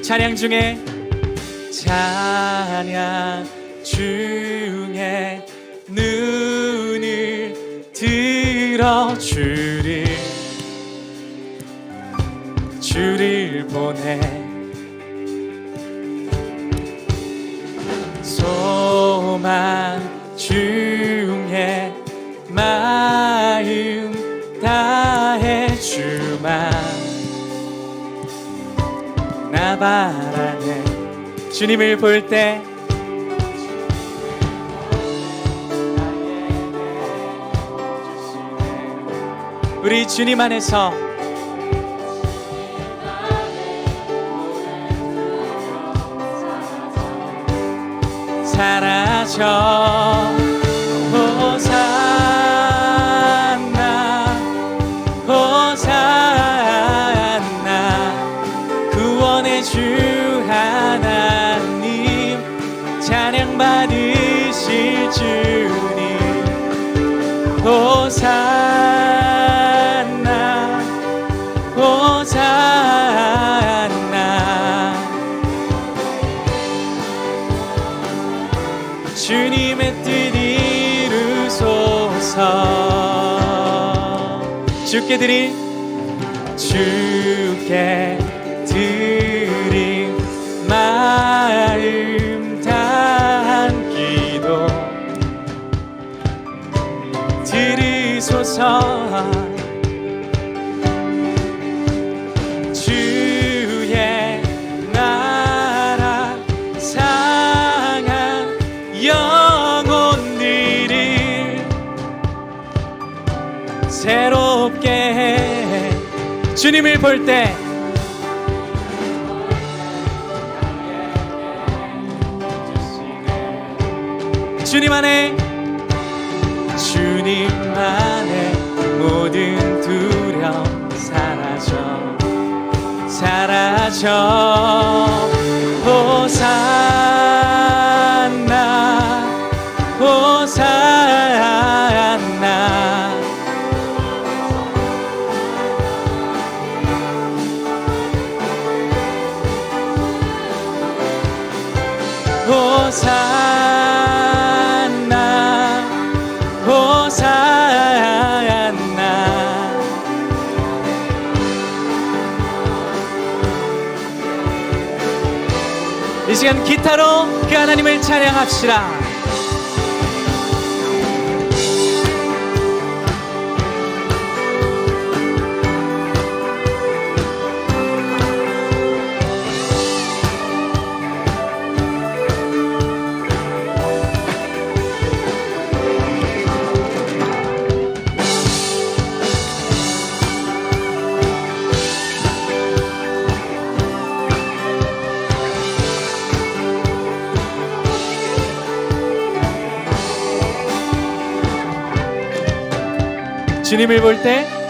찬양 중에 눈을 들어 주를 보내 소망 중에 마음 다해 주만 나 바라네. 주님을 볼 때 우리 주님 안에서 사라져 호산나 호산나 구원의 주 하나님 찬양 받으실 주님 호산나 호산나 주님의 뜻 이루소서. 주께 드린 마음 다한 기도 들으소서. 주의 나라 상한 영혼들을 새롭게 해. 주님을 볼 때 주님 안에 모든 두려움 사라져 호산나 호산나 호산나 호산나 이 시간 기타로 그 하나님을 찬양합시다.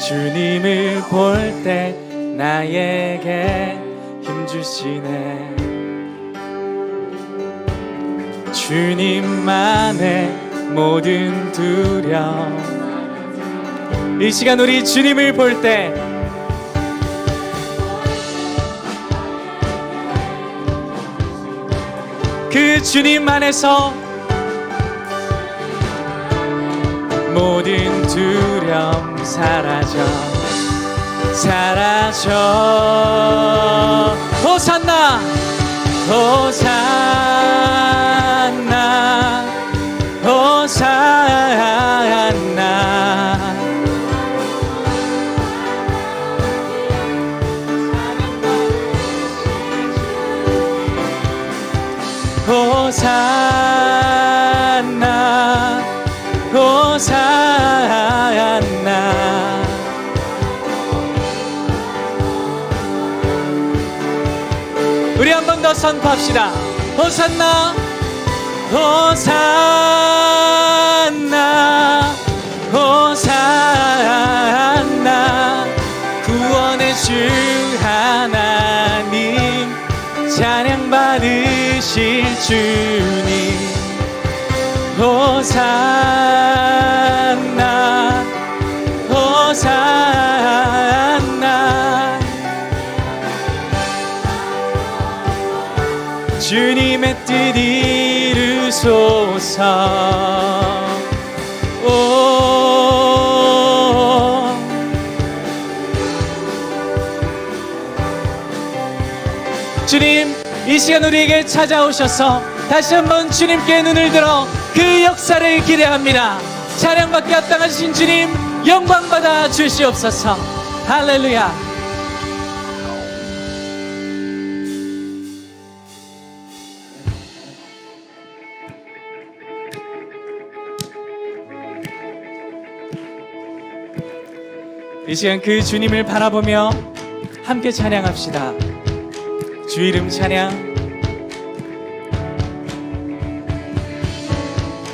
주님을 볼 때 나에게 힘 주시네. 주님만의 모든 두려움. 이 시간 우리 주님을 볼 때 그 주님 안에서 모든 두려움 사라져 호산나 호산나 호산나 호산나 호산나 우리 한 번 더 선포합시다. 호산나 호산나 호산나 구원의 주 하나님 찬양 받으실 주님 호산나 호산나 주님의 뜻 이루소서. 주님, 이 시간 우리에게 찾아오셔서 다시 한번 주님께 눈을 들어 그 역사를 기대합니다. 찬양받기 합당하신 주님, 영광 받아 주시옵소서. 할렐루야. 이 시간 그 주님을 바라보며 함께 찬양합시다. 주 이름 찬양.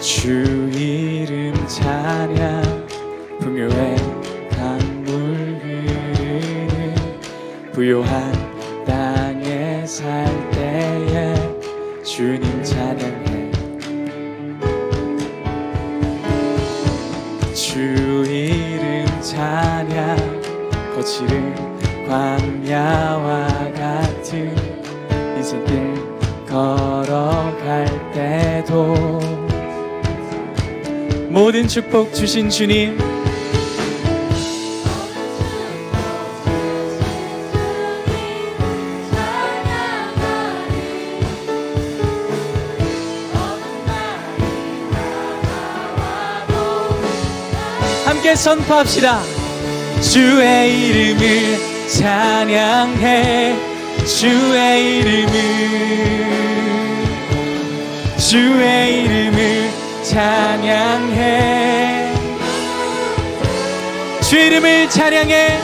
주 이름 찬양. 풍요의 강물 흐르는 부요한 땅에 살 때에 주님 찬양해. 주 이름 찬양. 거칠은 광야와 같은 인생길 걸어갈 때도 모든 축복 주신 주님, 함께 선포합시다. 주의 이름을 찬양해. 주의 이름을 찬양해. 주의 이름을 찬양해.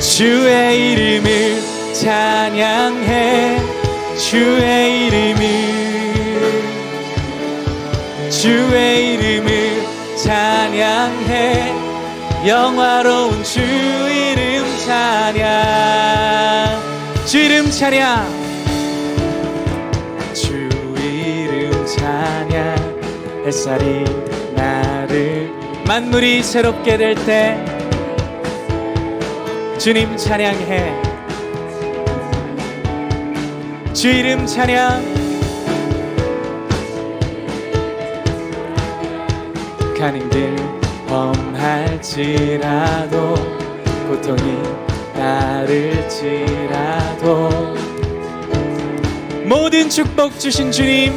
주의 이름을 찬양해. 주의 이름을 찬양해. 영화로운 주 이름 찬양. 주 이름 찬양. 주 이름 찬양. 햇살이 나를 만물이 새롭게 될 때 주님 찬양해. 주 이름 찬양. 가는 길 험할지라도 고통이 따를지라도 모든 축복 주신 주님,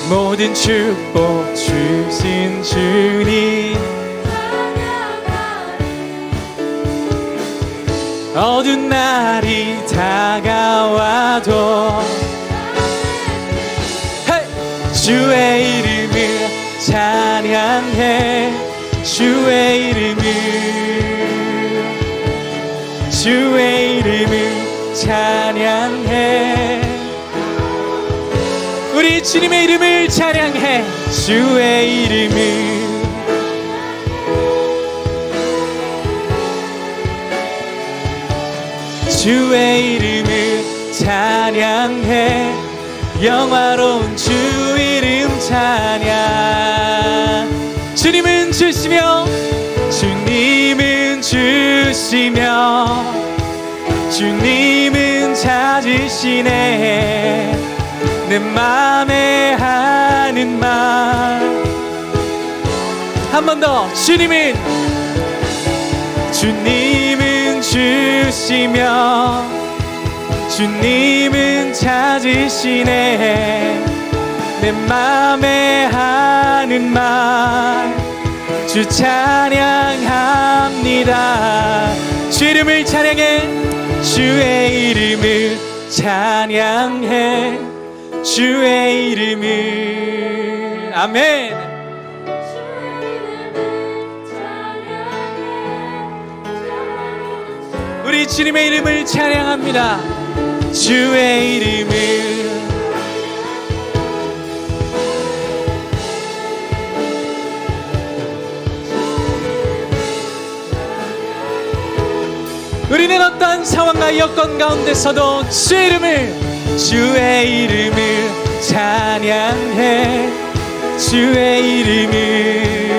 모든 축복 주신 주님, 어두운 날이 다가와도 주의 이름을 찬양해. 주의 이름을 찬양해. 우리 주님의 이름을 찬양해. 주의 이름을 찬양해. 영화로운 주 이름 찬양. 주님은 주시며 주님은 주시며 주님은 찾으시네. 내 맘에 하는 말 한 번 더. 주님은 주시며 주님은 찾으시네. 내 맘에 하는 말 주 찬양합니다. 주 이름을 찬양해. 주의 이름을 찬양해. 주의 이름을. 아멘. 우리 주님의 이름을 찬양합니다. 주의 이름을. 우리는 어떤 상황과 여건 가운데서도 주의 이름을 찬양해. 주의 이름을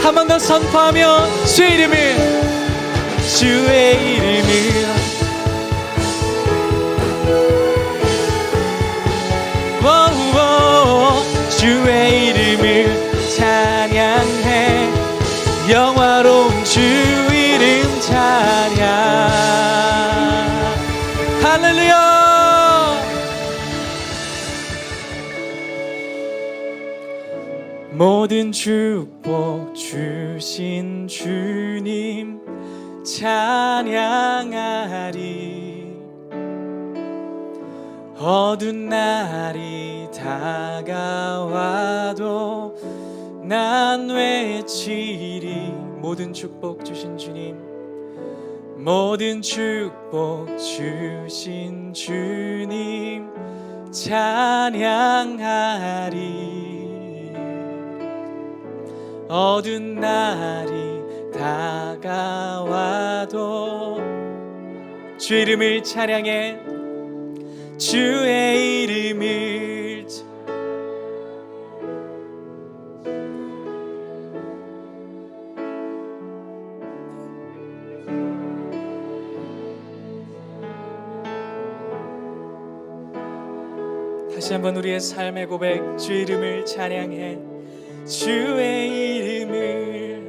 한 번 더 선포하며 주의 이름을, 주의 이름을, 주의 이름을 찬양해. 영화로운 주 이름 찬양. 할렐루야. 모든 축복 주신 주님 찬양하리. 어두운 날이 다가와도 난 외치리. 모든 축복 주신 주님, 모든 축복 주신 주님 찬양하리. 어두운 날이 다가와도 주의 이름을 찬양해. 주의 이름을. 다시 한번 우리의 삶의 고백, 주의 이름을 찬양해. 주의 이름을,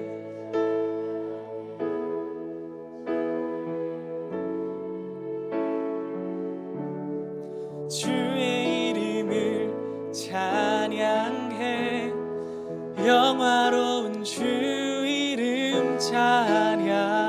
주의 이름을 찬양해. 영화로운 주 이름 찬양.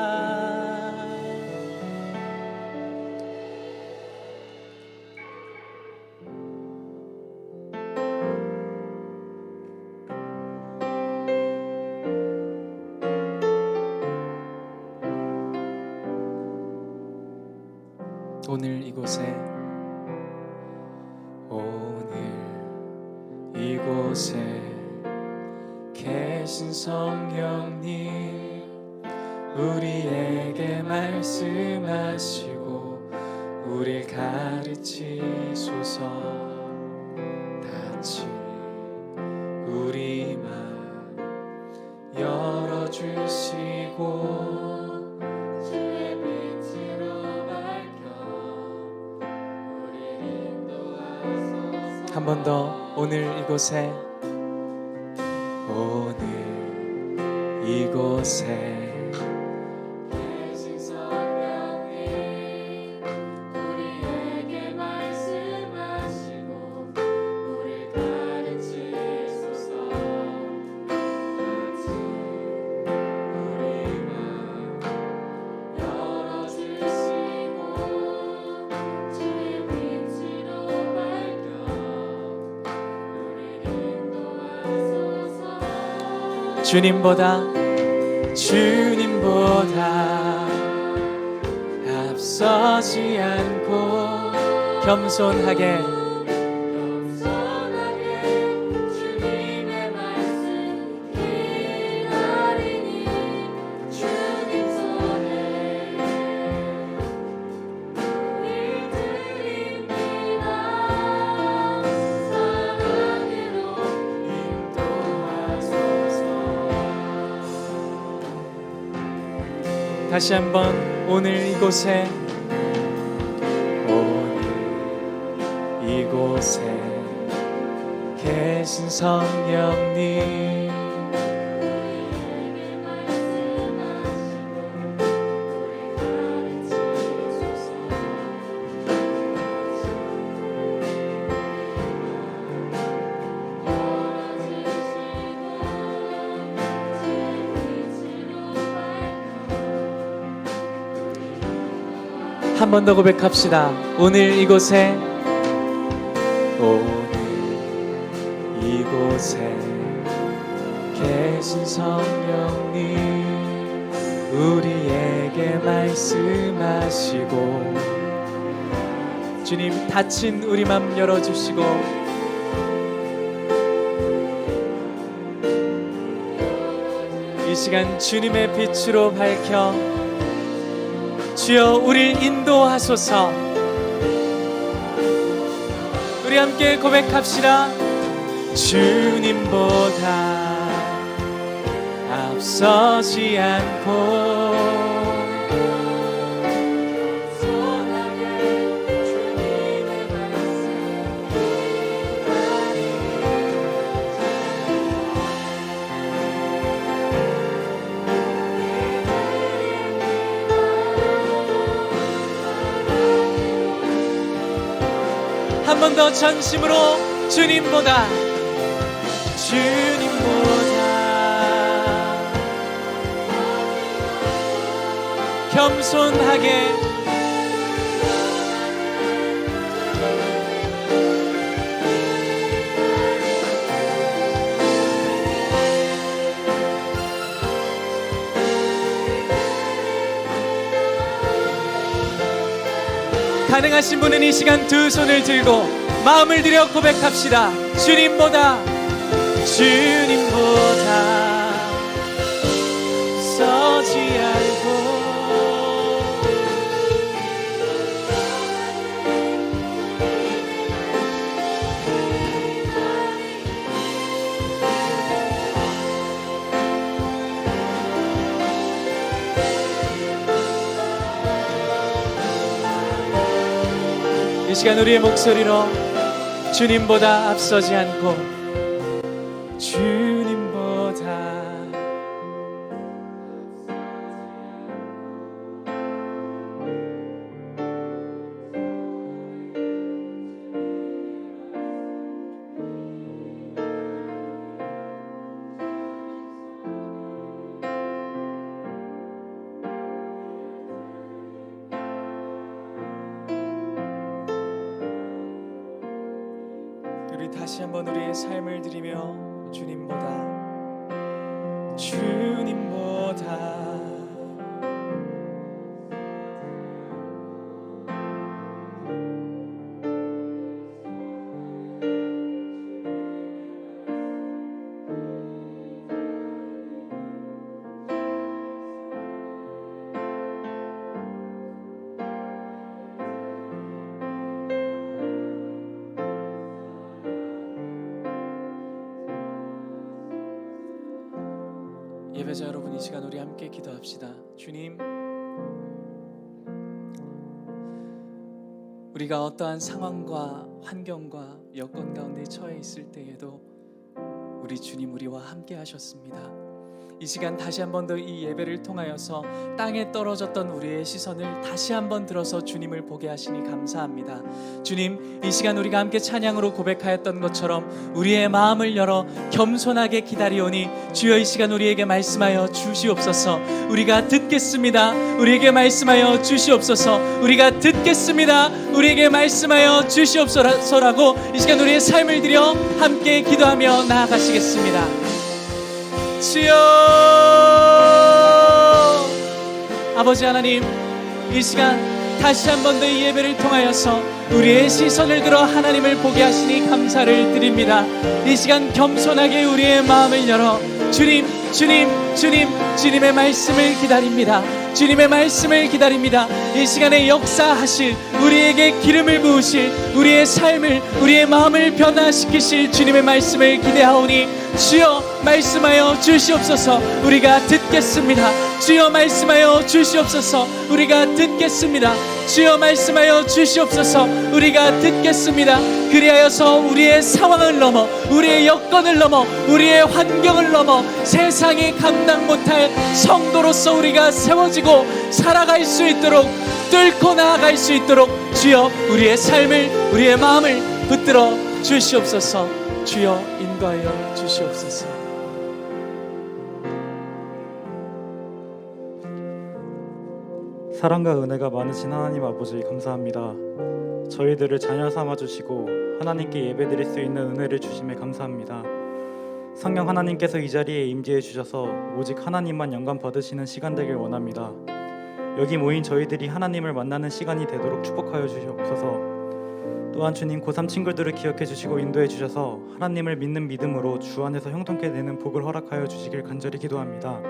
오늘 이곳에 계신 성령님, 우리에게 말씀하시고 우릴 가르치소서. 닫힌 우리 맘 열어주시고 한 번 더. 오늘 이곳에 계신 성령님, 우리에게 말씀하시고 우릴 가르치소서. 우리 맘 열어주시고 주의 빛으로 밝혀 주님보다 앞서지 않고 겸손하게 주님의 말씀 기다리니 주님 손에 우리 드립니다. 사랑으로 인도하소서. 다시 한번. 오늘 이곳에 계신 성령님, 우리에게 말씀하시고 우릴 가르치소서. 한 번 더 고백합시다. 오늘 이곳에 계신 성령님, 우리에게 말씀하시고 주님 닫힌 우리 맘 열어주시고 이 시간 주님의 빛으로 밝혀 주여 우릴 인도하소서. 우리 함께 고백합시다. 주님보다 앞서지 않고 한 번 더 전심으로 주님보다 겸손하게 가능하신 분은 이 시간 두 손을 들고 마음을 들여 고백합시다. 주님보다 서지 않고 이 시간 우리의 목소리로 주님보다 앞서지 않고 주님보다 우리 다시 한번 우리의 삶을 드리며 주님보다 예배자 여러분, 이 시간 우리 함께 기도합시다. 주님, 우리가 어떠한 상황과 환경과 여건 가운데 처해 있을 때에도 우리 주님 우리와 함께 하셨습니다. 이 시간 다시 한 번 더 이 예배를 통하여서 땅에 떨어졌던 우리의 시선을 다시 한번 들어서 주님을 보게 하시니 감사합니다. 주님, 이 시간 우리가 함께 찬양으로 고백하였던 것처럼 우리의 마음을 열어 겸손하게 기다리오니 주여 이 시간 우리에게 말씀하여 주시옵소서. 우리가 듣겠습니다. 우리에게 말씀하여 주시옵소서. 우리가 듣겠습니다. 우리에게 말씀하여 주시옵소서라고 이 시간 우리의 삶을 들여 함께 기도하며 나아가시겠습니다. 주여, 아버지 하나님, 이 시간 다시 한 번 더 이 예배를 통하여서 우리의 시선을 들어 하나님을 보게 하시니 감사를 드립니다. 이 시간 겸손하게 우리의 마음을 열어 주님의 말씀을 기다립니다. 주님의 말씀을 기다립니다. 이 시간에 역사하실, 우리에게 기름을 부으실, 우리의 삶을, 우리의 마음을 변화시키실 주님의 말씀을 기대하오니 주여 말씀하여 주시옵소서. 우리가 듣겠습니다. 주여 말씀하여 주시옵소서. 우리가 듣겠습니다. 주여 말씀하여 주시옵소서. 우리가 듣겠습니다. 그리하여서 우리의 상황을 넘어, 우리의 여건을 넘어, 우리의 환경을 넘어 세상이 감당 못할 성도로서 우리가 세워지고 살아갈 수 있도록, 뚫고 나아갈 수 있도록 주여 우리의 삶을, 우리의 마음을 붙들어 주시옵소서. 주여 인도하여 주시옵소서. 사랑과 은혜가 많으신 하나님 아버지 감사합니다. 저희들을 자녀 삼아주시고 하나님께 예배드릴 수 있는 은혜를 주심에 감사합니다. 성령 하나님께서 이 자리에 임재해 주셔서 오직 하나님만 영광 받으시는 시간 되길 원합니다. 여기 모인 저희들이 하나님을 만나는 시간이 되도록 축복하여 주시옵소서. 또한 주님 고3 친구들을 기억해 주시고 인도해 주셔서 하나님을 믿는 믿음으로 주 안에서 형통케 되는 복을 허락하여 주시길 간절히 기도합니다.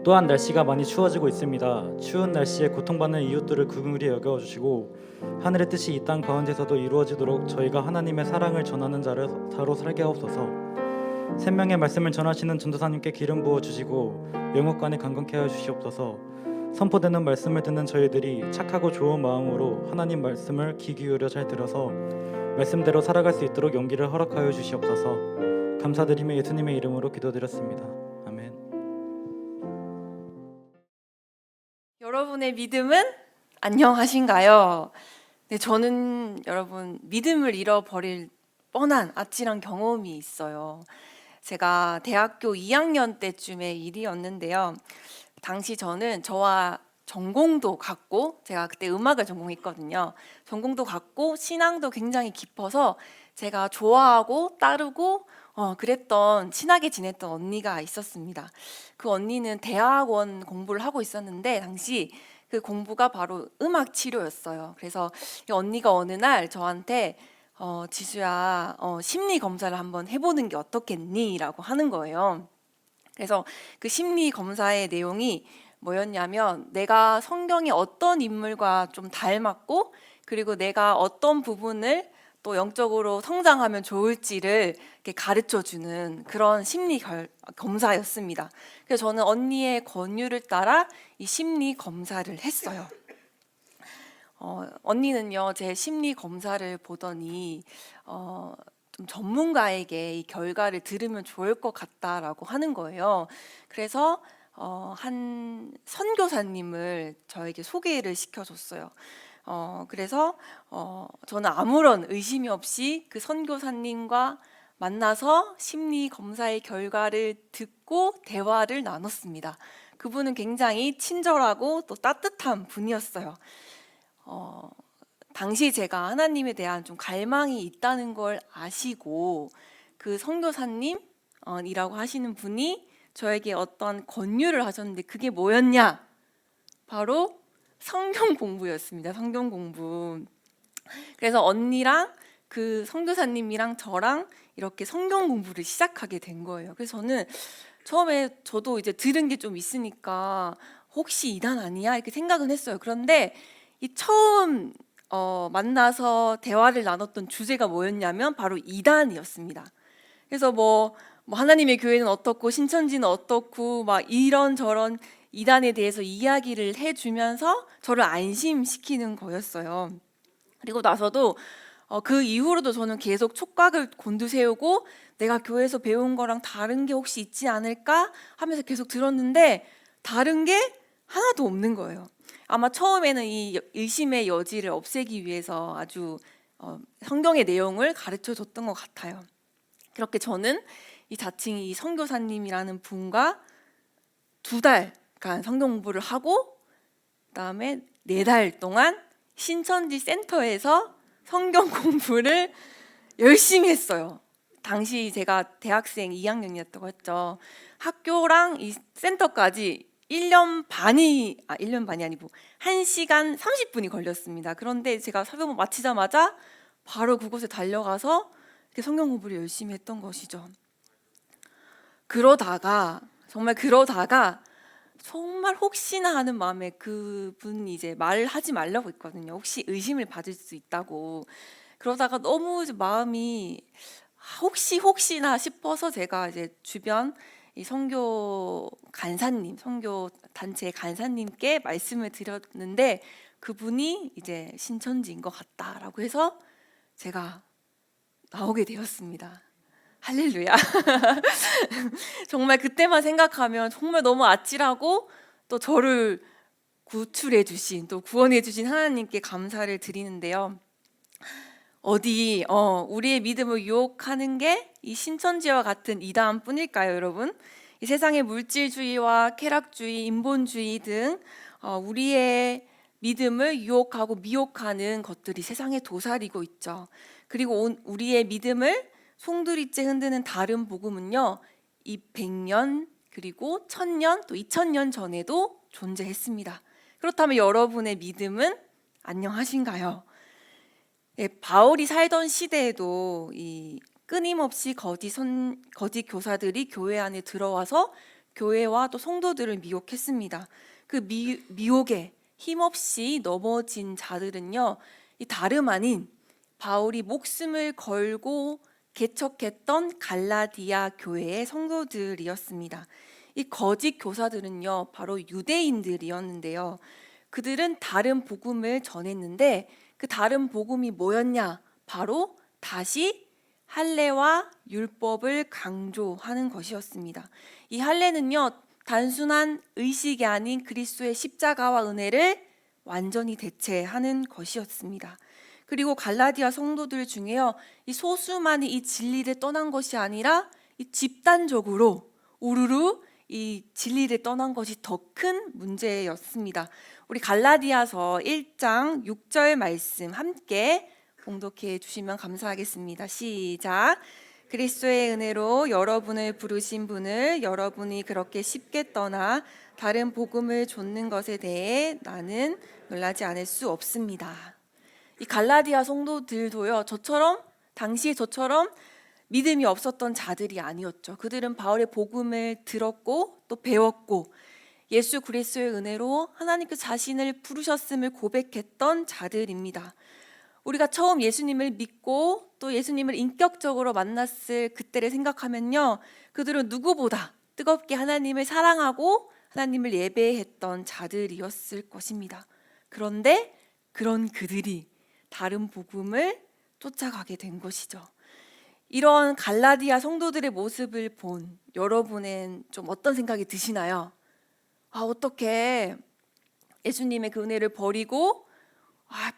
또한 날씨가 많이 추워지고 있습니다. 추운 날씨에 고통받는 이웃들을 긍휼히 여겨주시고 하늘의 뜻이 이 땅 가운데서도 이루어지도록 저희가 하나님의 사랑을 전하는 자로 살게 하옵소서. 생명의 말씀을 전하시는 전도사님께 기름 부어 주시고 영육간에 강건케 하여 주시옵소서. 선포되는 말씀을 듣는 저희들이 착하고 좋은 마음으로 하나님 말씀을 귀 기울여 잘 들어서 말씀대로 살아갈 수 있도록 용기를 허락하여 주시옵소서. 감사드리며 예수님의 이름으로 기도드렸습니다. 아멘. 여러분의 믿음은 안녕하신가요? 네, 저는 여러분 믿음을 잃어버릴 뻔한 아찔한 경험이 있어요. 제가 대학교 2학년 때쯤의 일이었는데요. 당시 저는 저와 전공도 같고, 제가 그때 음악을 전공했거든요. 전공도 같고 신앙도 굉장히 깊어서 제가 좋아하고 따르고 그랬던, 친하게 지냈던 언니가 있었습니다. 그 언니는 대학원 공부를 하고 있었는데 당시 그 공부가 바로 음악 치료였어요. 그래서 이 언니가 어느 날 저한테 지수야, 심리 검사를 한번 해보는 게 어떻겠니? 라고 하는 거예요. 그래서 그 심리 검사의 내용이 뭐였냐면, 내가 성경의 어떤 인물과 좀 닮았고, 그리고 내가 어떤 부분을 또 영적으로 성장하면 좋을지를 이렇게 가르쳐 주는 그런 심리 검사였습니다. 그래서 저는 언니의 권유를 따라 이 심리 검사를 했어요. 언니는요, 제 심리 검사를 보더니 좀 전문가에게 이 결과를 들으면 좋을 것 같다라고 하는 거예요. 그래서 한 선교사님을 저에게 소개를 시켜줬어요. 그래서 저는 아무런 의심이 없이 그 선교사님과 만나서 심리 검사의 결과를 듣고 대화를 나눴습니다. 그분은 굉장히 친절하고 또 따뜻한 분이었어요. 당시 제가 하나님에 대한 좀 갈망이 있다는 걸 아시고, 그 선교사님이라고 하시는 분이 저에게 어떤 권유를 하셨는데, 그게 뭐였냐? 바로 성경 공부였습니다. 성경 공부. 그래서 언니랑 그 선교사님이랑 저랑 이렇게 성경 공부를 시작하게 된 거예요. 그래서 저는 처음에 저도 이제 들은 게 좀 있으니까 혹시 이단 아니야? 이렇게 생각은 했어요. 그런데 이 처음 만나서 대화를 나눴던 주제가 뭐였냐면 바로 이단이었습니다. 그래서 뭐 하나님의 교회는 어떻고 신천지는 어떻고 막 이런저런 이단에 대해서 이야기를 해주면서 저를 안심시키는 거였어요. 그리고 나서도 그 이후로도 저는 계속 촉각을 곤두세우고 내가 교회에서 배운 거랑 다른 게 혹시 있지 않을까 하면서 계속 들었는데 다른 게 하나도 없는 거예요. 아마 처음에는 이 의심의 여지를 없애기 위해서 아주 성경의 내용을 가르쳐 줬던 것 같아요. 그렇게 저는 이 자칭 이 선교사님이라는 분과 2달간 성경 공부를 하고, 그다음에 4달 동안 신천지 센터에서 성경 공부를 열심히 했어요. 당시 제가 대학생 2학년이었다고 했죠. 학교랑 이 센터까지 1년 반이 아니고 1시간 30분이 걸렸습니다. 그런데 제가 사교목 마치자마자 바로 그곳에 달려가서 이렇게 성경 공부를 열심히 했던 것이죠. 그러다가 정말 혹시나 하는 마음에 그분이 이제 말하지 말라고 했거든요. 혹시 의심을 받을 수 있다고. 그러다가 너무 마음이 혹시나 싶어서 제가 이제 주변 이 선교 간사님, 선교 단체 간사님께 말씀을 드렸는데 그분이 이제 신천지인 것 같다라고 해서 제가 나오게 되었습니다. 할렐루야. 정말 그때만 생각하면 정말 너무 아찔하고 또 저를 구출해 주신, 또 구원해 주신 하나님께 감사를 드리는데요. 우리의 믿음을 유혹하는 게 이 신천지와 같은 이단뿐일까요, 여러분? 이 세상의 물질주의와 쾌락주의, 인본주의 등 우리의 믿음을 유혹하고 미혹하는 것들이 세상에 도사리고 있죠. 그리고 우리의 믿음을 송두리째 흔드는 다른 복음은요, 이 100년 그리고 1000년 또 2000년 전에도 존재했습니다. 그렇다면 여러분의 믿음은 안녕하신가요? 네, 바울이 살던 시대에도 이 끊임없이 거짓 교사들이 교회 안에 들어와서 교회와 또 성도들을 미혹했습니다. 그 미혹에 힘없이 넘어진 자들은요, 이 다름 아닌 바울이 목숨을 걸고 개척했던 갈라디아 교회의 성도들이었습니다. 이 거짓 교사들은요, 바로 유대인들이었는데요. 그들은 다른 복음을 전했는데 그 다른 복음이 뭐였냐? 바로 다시 할례와 율법을 강조하는 것이었습니다. 이 할례는요, 단순한 의식이 아닌 그리스도의 십자가와 은혜를 완전히 대체하는 것이었습니다. 그리고 갈라디아 성도들 중에요, 이 소수만이 이 진리를 떠난 것이 아니라 이 집단적으로 우르르 이 진리를 떠난 것이 더 큰 문제였습니다. 우리 갈라디아서 1장 6절 말씀 함께 봉독해 주시면 감사하겠습니다. 시작. 그리스도의 은혜로 여러분을 부르신 분을 여러분이 그렇게 쉽게 떠나 다른 복음을 좇는 것에 대해 나는 놀라지 않을 수 없습니다. 이 갈라디아 성도들도요, 당시에 저처럼 믿음이 없었던 자들이 아니었죠. 그들은 바울의 복음을 들었고 또 배웠고 예수 그리스도의 은혜로 하나님께 자신을 부르셨음을 고백했던 자들입니다. 우리가 처음 예수님을 믿고 또 예수님을 인격적으로 만났을 그때를 생각하면요, 그들은 누구보다 뜨겁게 하나님을 사랑하고 하나님을 예배했던 자들이었을 것입니다. 그런데 그런 그들이 다른 복음을 쫓아가게 된 것이죠. 이런 갈라디아 성도들의 모습을 본 여러분은 좀 어떤 생각이 드시나요? 어떻게 예수님의 그 은혜를 버리고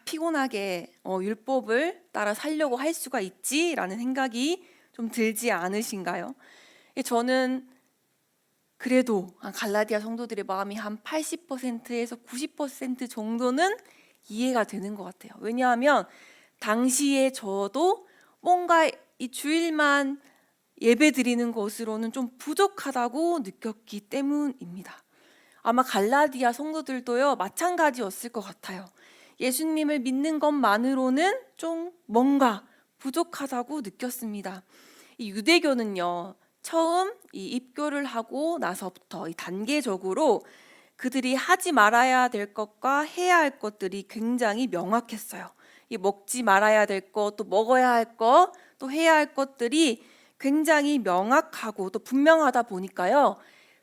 피곤하게 율법을 따라 살려고 할 수가 있지라는 생각이 좀 들지 않으신가요? 저는 그래도 갈라디아 성도들의 마음이 한 80%에서 90% 정도는 이해가 되는 것 같아요. 왜냐하면 당시에 저도 뭔가 이 주일만 예배 드리는 것으로는 좀 부족하다고 느꼈기 때문입니다. 아마 갈라디아 성도들도요, 마찬가지였을 것 같아요. 예수님을 믿는 것만으로는 좀 뭔가 부족하다고 느꼈습니다. 이 유대교는요, 처음 이 입교를 하고 나서부터 이 단계적으로 그들이 하지 말아야 될 것과 해야 할 것들이 굉장히 명확했어요. 이 먹지 말아야 될 것, 또 먹어야 할 것, 또 해야 할 것들이 굉장히 명확하고 또 분명하다 보니까요,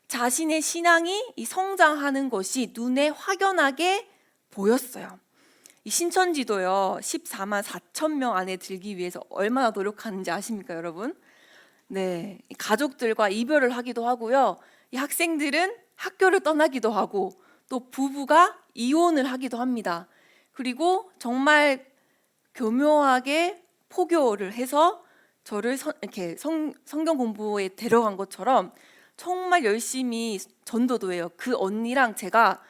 자신의 신앙이 이 성장하는 것이 눈에 확연하게 보였어요. 이 신천지도요, 14만 4천 명 안에 들기 위해서 얼마나 노력하는지 아십니까, 여러분? 네, 가족들과 이별을 하기도 하고요. 이 학생들은 학교를 떠나기도 하고 또 부부가 이혼을 하기도 합니다. 그리고 정말 교묘하게 포교를 해서 저를 이렇게 성경 공부에 데려간 것처럼 정말 열심히 전도도 해요. 그 언니랑 제가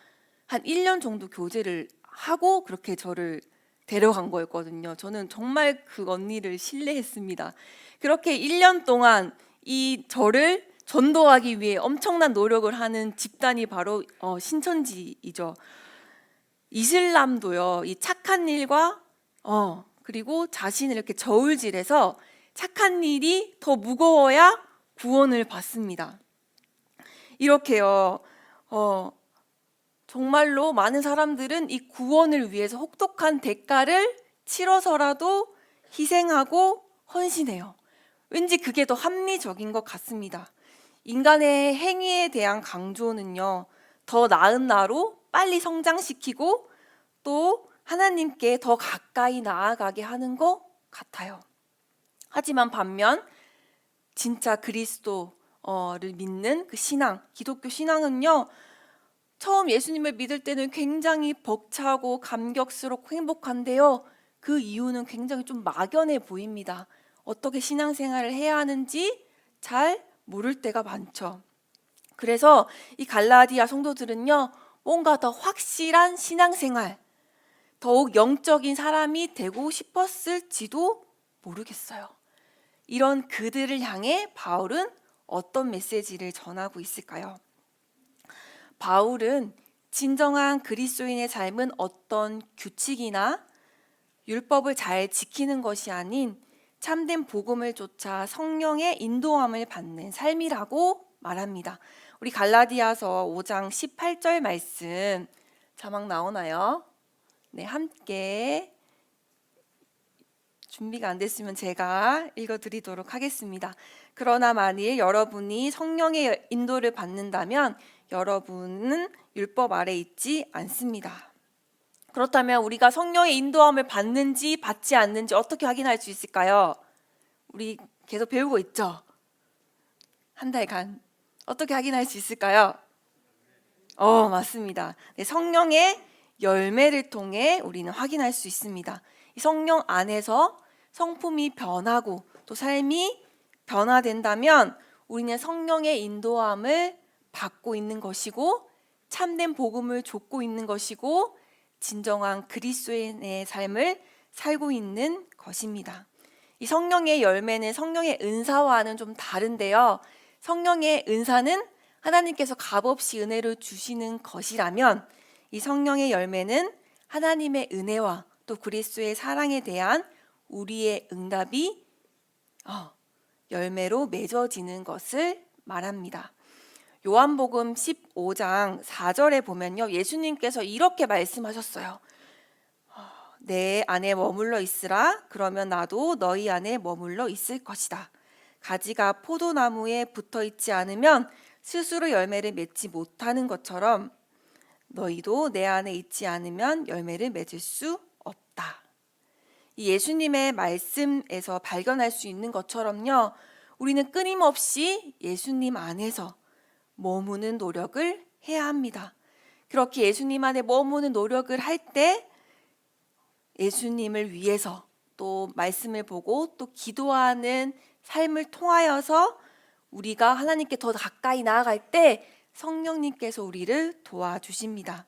한 1년 정도 교제를 하고 그렇게 저를 데려간 거였거든요. 저는 정말 그 언니를 신뢰했습니다. 그렇게 1년 동안 이 저를 전도하기 위해 엄청난 노력을 하는 집단이 바로 신천지이죠. 이슬람도요, 이 착한 일과 그리고 자신을 이렇게 저울질해서 착한 일이 더 무거워야 구원을 받습니다. 이렇게요, 정말로 많은 사람들은 이 구원을 위해서 혹독한 대가를 치러서라도 희생하고 헌신해요. 왠지 그게 더 합리적인 것 같습니다. 인간의 행위에 대한 강조는요, 더 나은 나로 빨리 성장시키고 또 하나님께 더 가까이 나아가게 하는 것 같아요. 하지만 반면 진짜 그리스도를 믿는 그 신앙, 기독교 신앙은요, 처음 예수님을 믿을 때는 굉장히 벅차고 감격스럽고 행복한데요, 그 이유는 굉장히 좀 막연해 보입니다. 어떻게 신앙생활을 해야 하는지 잘 모를 때가 많죠. 그래서 이 갈라디아 성도들은요, 뭔가 더 확실한 신앙생활, 더욱 영적인 사람이 되고 싶었을지도 모르겠어요. 이런 그들을 향해 바울은 어떤 메시지를 전하고 있을까요? 바울은 진정한 그리스도인의 삶은 어떤 규칙이나 율법을 잘 지키는 것이 아닌 참된 복음을 쫓아 성령의 인도함을 받는 삶이라고 말합니다. 우리 갈라디아서 5장 18절 말씀 자막 나오나요? 네, 함께 준비가 안 됐으면 제가 읽어드리도록 하겠습니다. 그러나 만일 여러분이 성령의 인도를 받는다면 여러분은 율법 아래 있지 않습니다. 그렇다면 우리가 성령의 인도함을 받는지 받지 않는지 어떻게 확인할 수 있을까요? 우리 계속 배우고 있죠? 한 달간 어떻게 확인할 수 있을까요? 맞습니다. 네, 성령의 열매를 통해 우리는 확인할 수 있습니다. 이 성령 안에서 성품이 변하고 또 삶이 변화된다면 우리는 성령의 인도함을 받고 있는 것이고 참된 복음을 좇고 있는 것이고 진정한 그리스도인의 삶을 살고 있는 것입니다. 이 성령의 열매는 성령의 은사와는 좀 다른데요. 성령의 은사는 하나님께서 값없이 은혜를 주시는 것이라면 이 성령의 열매는 하나님의 은혜와 또 그리스도의 사랑에 대한 우리의 응답이 열매로 맺어지는 것을 말합니다. 요한복음 15장 4절에 보면요, 예수님께서 이렇게 말씀하셨어요. 내 안에 머물러 있으라. 그러면 나도 너희 안에 머물러 있을 것이다. 가지가 포도나무에 붙어 있지 않으면 스스로 열매를 맺지 못하는 것처럼 너희도 내 안에 있지 않으면 열매를 맺을 수 없다. 이 예수님의 말씀에서 발견할 수 있는 것처럼요, 우리는 끊임없이 예수님 안에서 머무는 노력을 해야 합니다. 그렇게 예수님 안에 머무는 노력을 할 때 예수님을 위해서 또 말씀을 보고 또 기도하는 삶을 통하여서 우리가 하나님께 더 가까이 나아갈 때 성령님께서 우리를 도와주십니다.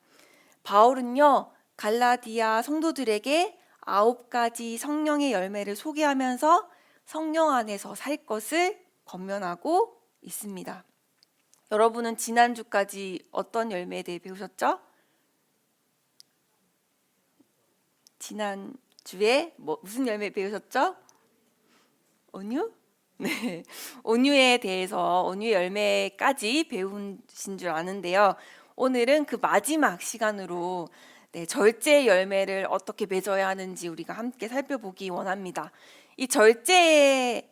바울은요, 갈라디아 성도들에게 9가지 성령의 열매를 소개하면서 성령 안에서 살 것을 권면하고 있습니다. 여러분은 지난주까지 어떤 열매에 대해 배우셨죠? 지난주에 무슨 열매 배우셨죠? 온유? 네, 온유에 대해서 온유의 열매까지 배우신 줄 아는데요. 오늘은 그 마지막 시간으로 절제의 열매를 어떻게 맺어야 하는지 우리가 함께 살펴보기 원합니다. 이 절제라는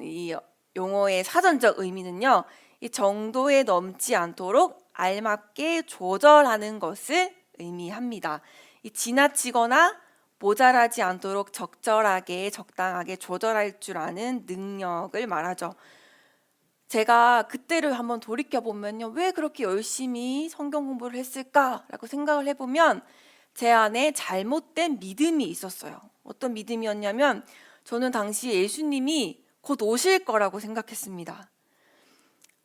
이 용어의 사전적 의미는요, 이 정도에 넘지 않도록 알맞게 조절하는 것을 의미합니다. 이 지나치거나 모자라지 않도록 적절하게 적당하게 조절할 줄 아는 능력을 말하죠. 제가 그때를 한번 돌이켜보면요, 왜 그렇게 열심히 성경 공부를 했을까라고 생각을 해보면 제 안에 잘못된 믿음이 있었어요. 어떤 믿음이었냐면 저는 당시 예수님이 곧 오실 거라고 생각했습니다.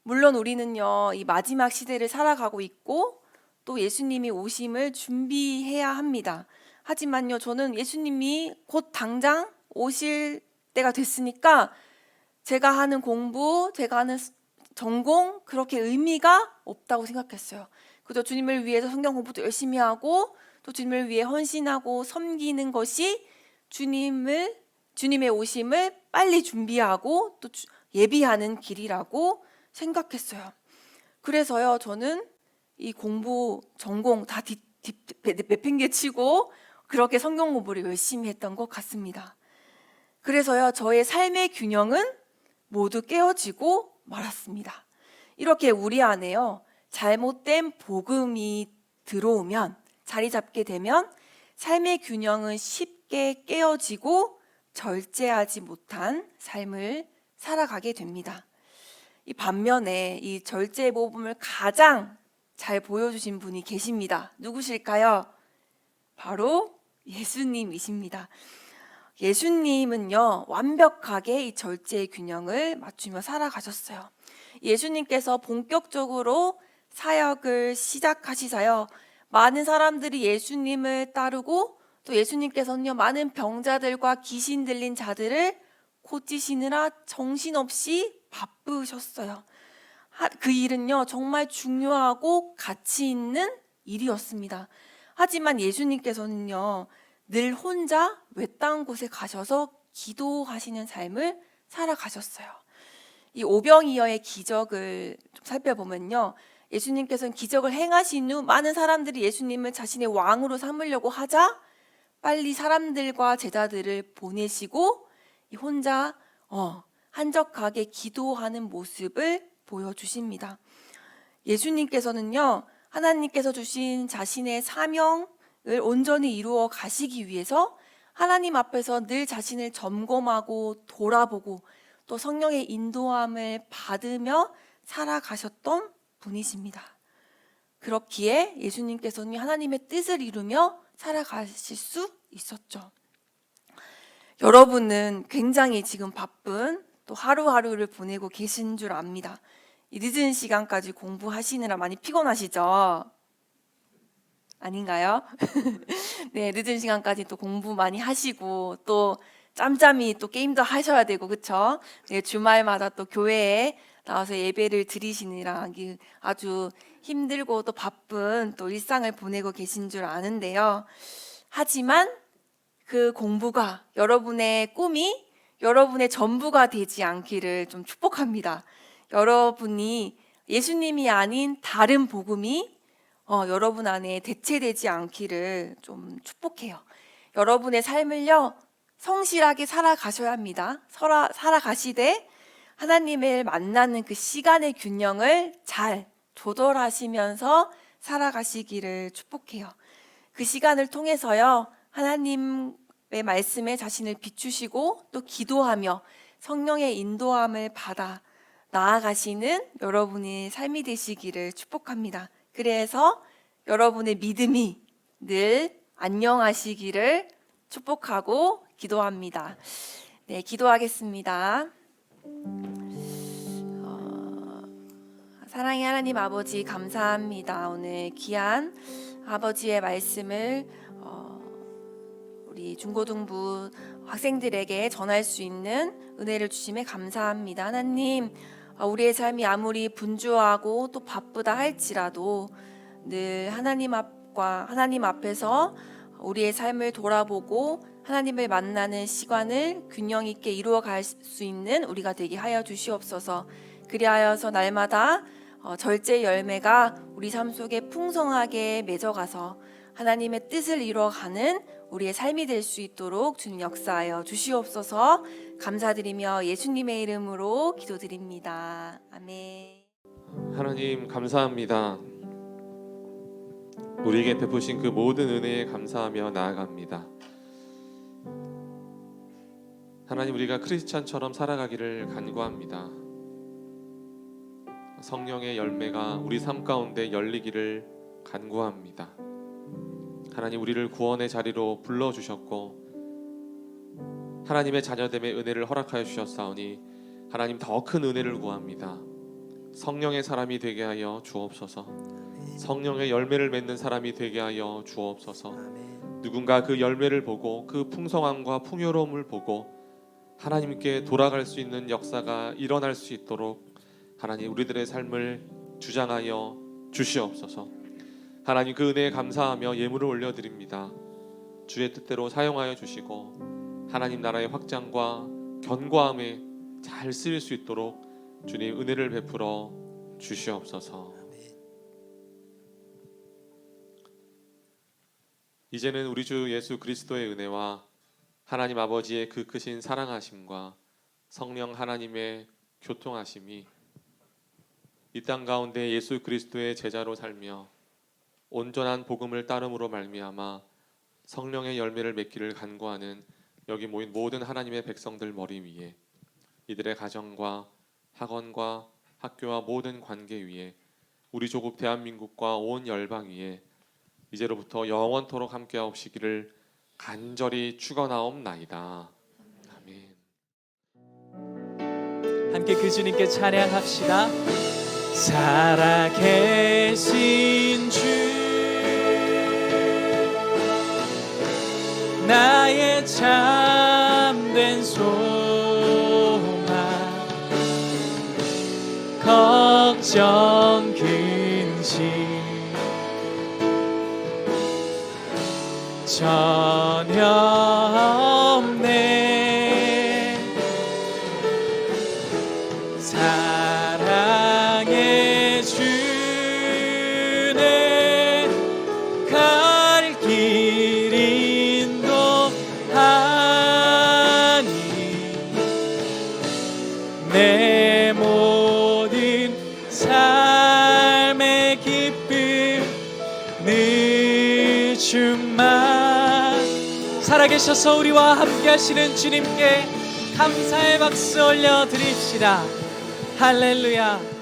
물론 우리는요, 이 마지막 시대를 살아가고 있고 또 예수님이 오심을 준비해야 합니다. 하지만요, 저는 예수님이 곧 당장 오실 때가 됐으니까 제가 하는 공부, 제가 하는 전공 그렇게 의미가 없다고 생각했어요. 그저 주님을 위해서 성경 공부도 열심히 하고 또 주님을 위해 헌신하고 섬기는 것이 주님의 오심을 빨리 준비하고 또 예비하는 길이라고 생각했어요. 그래서요, 저는 이 공부, 전공 다 내팽개치고 그렇게 성경 공부를 열심히 했던 것 같습니다. 그래서요, 저의 삶의 균형은 모두 깨어지고 말았습니다. 이렇게 우리 안에요, 잘못된 복음이 들어오면, 자리 잡게 되면 삶의 균형은 쉽게 깨어지고 절제하지 못한 삶을 살아가게 됩니다. 이 반면에 이 절제의 모범을 가장 잘 보여주신 분이 계십니다. 누구실까요? 바로 예수님이십니다. 예수님은요, 완벽하게 이 절제의 균형을 맞추며 살아가셨어요. 예수님께서 본격적으로 사역을 시작하시자요, 많은 사람들이 예수님을 따르고 또 예수님께서는요, 많은 병자들과 귀신 들린 자들을 고치시느라 정신없이 바쁘셨어요. 그 일은요, 정말 중요하고 가치 있는 일이었습니다. 하지만 예수님께서는요, 늘 혼자 외딴 곳에 가셔서 기도하시는 삶을 살아가셨어요. 이 오병이어의 기적을 좀 살펴보면요, 예수님께서는 기적을 행하신 후 많은 사람들이 예수님을 자신의 왕으로 삼으려고 하자 빨리 사람들과 제자들을 보내시고 혼자 한적하게 기도하는 모습을 보여주십니다. 예수님께서는요, 하나님께서 주신 자신의 사명을 온전히 이루어 가시기 위해서 하나님 앞에서 늘 자신을 점검하고 돌아보고 또 성령의 인도함을 받으며 살아가셨던 분이십니다. 그렇기에 예수님께서는 하나님의 뜻을 이루며 살아가실 수 있었죠. 여러분은 굉장히 지금 바쁜 또 하루하루를 보내고 계신 줄 압니다. 이 늦은 시간까지 공부하시느라 많이 피곤하시죠? 아닌가요? 네, 늦은 시간까지 또 공부 많이 하시고 또 짬짬이 또 게임도 하셔야 되고, 그쵸? 네, 주말마다 또 교회에 나와서 예배를 드리시느라 아주 힘들고 또 바쁜 또 일상을 보내고 계신 줄 아는데요. 하지만 그 공부가 여러분의 꿈이 여러분의 전부가 되지 않기를 좀 축복합니다. 여러분이 예수님이 아닌 다른 복음이 여러분 안에 대체되지 않기를 좀 축복해요. 여러분의 삶을요, 성실하게 살아가셔야 합니다. 살아가시되 하나님을 만나는 그 시간의 균형을 잘 조절하시면서 살아가시기를 축복해요. 그 시간을 통해서요, 하나님의 말씀에 자신을 비추시고 또 기도하며 성령의 인도함을 받아 나아가시는 여러분의 삶이 되시기를 축복합니다. 그래서 여러분의 믿음이 늘 안녕하시기를 축복하고 기도합니다. 네, 기도하겠습니다. 사랑의 하나님 아버지, 감사합니다. 오늘 귀한 아버지의 말씀을 우리 중고등부 학생들에게 전할 수 있는 은혜를 주심에 감사합니다. 하나님, 우리의 삶이 아무리 분주하고 또 바쁘다 할지라도 늘 하나님 앞에서 우리의 삶을 돌아보고 하나님을 만나는 시간을 균형 있게 이루어 갈 수 있는 우리가 되게 하여 주시옵소서. 그리하여서 날마다 절제 열매가 우리 삶 속에 풍성하게 맺어가서 하나님의 뜻을 이루어가는 우리의 삶이 될 수 있도록 주님 역사하여 주시옵소서. 감사드리며 예수님의 이름으로 기도드립니다. 아멘. 하나님 감사합니다. 우리에게 베푸신 그 모든 은혜에 감사하며 나아갑니다. 하나님, 우리가 크리스찬처럼 살아가기를 간구합니다. 성령의 열매가 우리 삶 가운데 열리기를 간구합니다. 하나님, 우리를 구원의 자리로 불러주셨고 하나님의 자녀됨의 은혜를 허락하여 주셨사오니 하나님, 더 큰 은혜를 구합니다. 성령의 사람이 되게 하여 주옵소서. 성령의 열매를 맺는 사람이 되게 하여 주옵소서. 누군가 그 열매를 보고 그 풍성함과 풍요로움을 보고 하나님께 돌아갈 수 있는 역사가 일어날 수 있도록 하나님, 우리들의 삶을 주장하여 주시옵소서. 하나님, 그 은혜에 감사하며 예물을 올려드립니다. 주의 뜻대로 사용하여 주시고 하나님 나라의 확장과 견고함에 잘 쓰일 수 있도록 주님 은혜를 베풀어 주시옵소서. 이제는 우리 주 예수 그리스도의 은혜와 하나님 아버지의 그 크신 사랑하심과 성령 하나님의 교통하심이 이 땅 가운데 예수 그리스도의 제자로 살며 온전한 복음을 따름으로 말미암아 성령의 열매를 맺기를 간구하는 여기 모인 모든 하나님의 백성들 머리 위에, 이들의 가정과 학원과 학교와 모든 관계 위에, 우리 조국 대한민국과 온 열방 위에 이제로부터 영원토록 함께하옵시기를 간절히 축원하옵나이다. 아멘. 함께 그 주님께 찬양합시다. 살아계신 주, 나의 참된 소망, 걱정 근심 전혀 없네. 사랑의 주네 갈 길 인도 그 주만 살아계셔서 우리와 함께 하시는 주님께 감사의 박수 올려드립시다. 할렐루야.